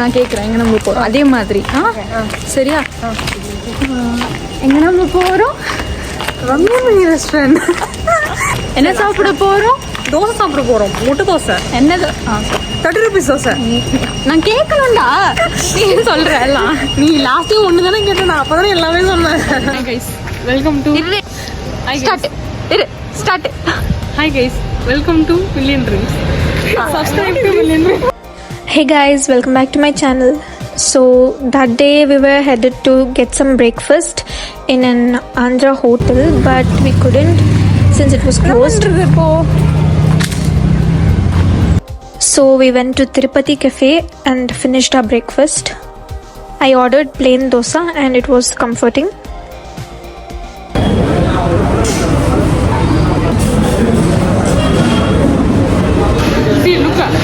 நான் கேட்குறேன் எங்கே நம்ம போகிறோம் அதே மாதிரி. சரியா? எங்கே நம்ம போகிறோம்? ரம்யா ரெஸ்டாரண்ட். என்ன சாப்பிட போகிறோம்? தோசை சாப்பிட போகிறோம். முட்டை தோசை. என்னது? 30 rupees தோசை. நான் கேட்கணும்டா, நீ சொல்கிற எல்லாம். நீ லாஸ்ட்டையும் ஒன்று தானே கேட்டேன், நான் அப்போ தானே எல்லாமே சொன்னேன். Guys welcome to start. Hi guys, welcome to million dreams. Subscribe to million dreams. Hey guys, welcome back to my channel. So that day we were headed to get some breakfast in an Andhra hotel, but we couldn't since it was closed. So we went to Tirupati Cafe and finished our breakfast. I ordered plain dosa and it was comforting. See, look at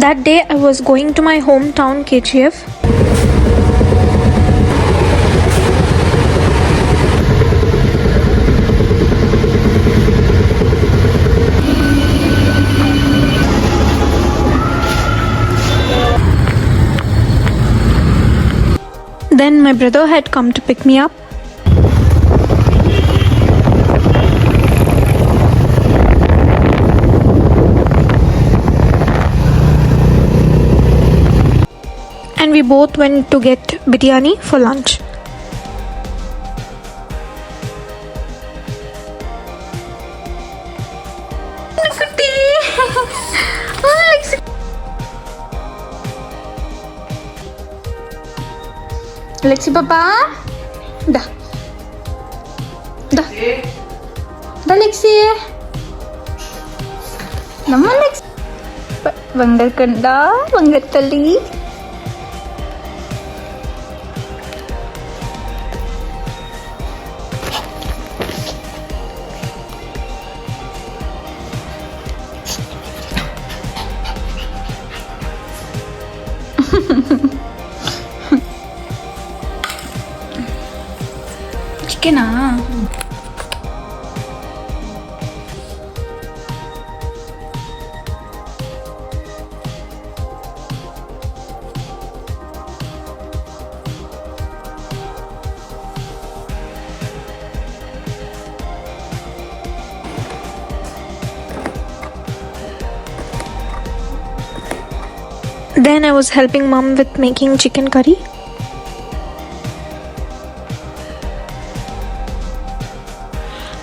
That day I was going to my hometown KGF. Then my brother had come to pick me up. And we both went to get biryani for lunch. Lexi papa, dah Lexi, nama Lexi, banggar kenda, banggar tali. Chicken-ஆ? Then I was helping mom with making chicken curry.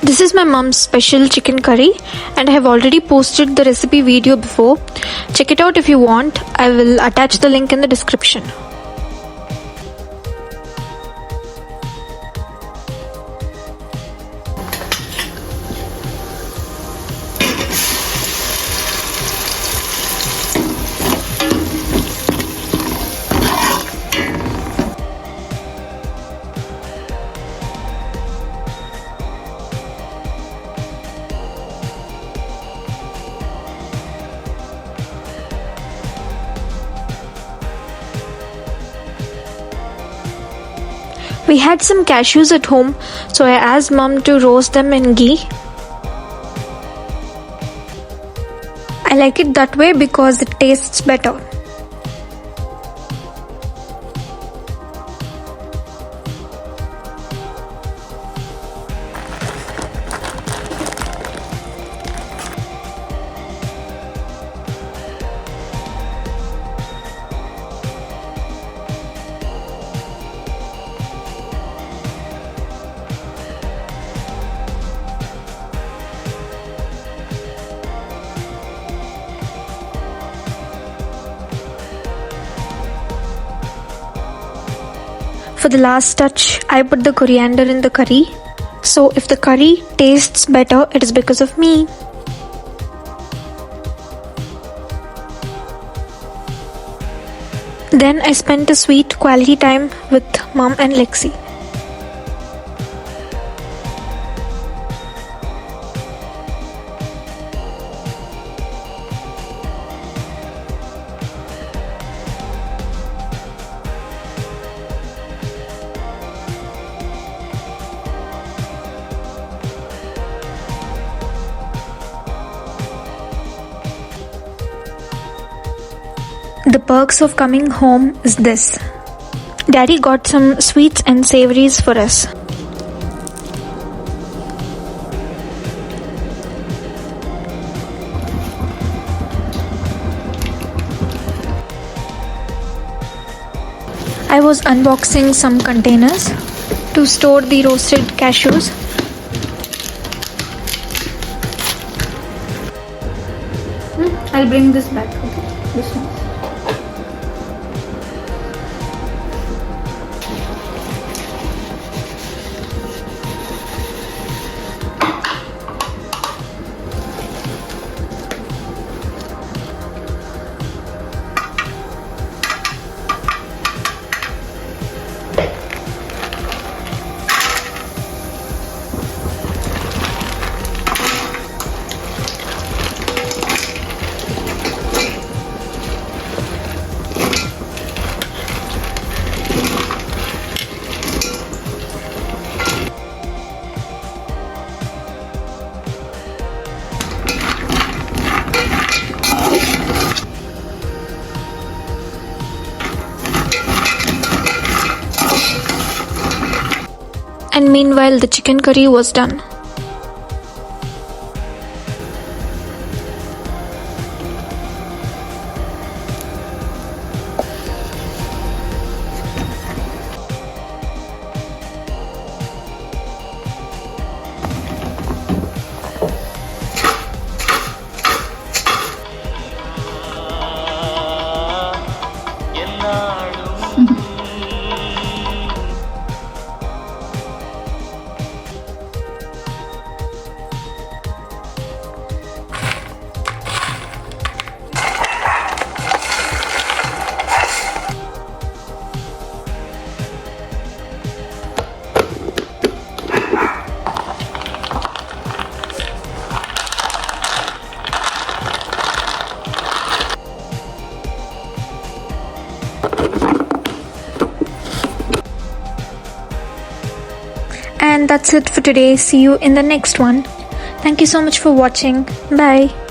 This is my mom's special chicken curry and I have already posted the recipe video before. Check it out if you want. I will attach the link in the description. We had some cashews at home, so I asked mom to roast them in ghee. I like it that way because it tastes better. For the last touch, I put the coriander in the curry. So if the curry tastes better, it is because of me. Then I spent a sweet quality time with mom and Lexi. the perks of coming home is this. Daddy got some sweets and savories for us. I was unboxing some containers to store the roasted cashews. I'll bring this back. Okay, this one. And meanwhile, the chicken curry was done. And that's it for today. See you in the next one. Thank you so much for watching. Bye.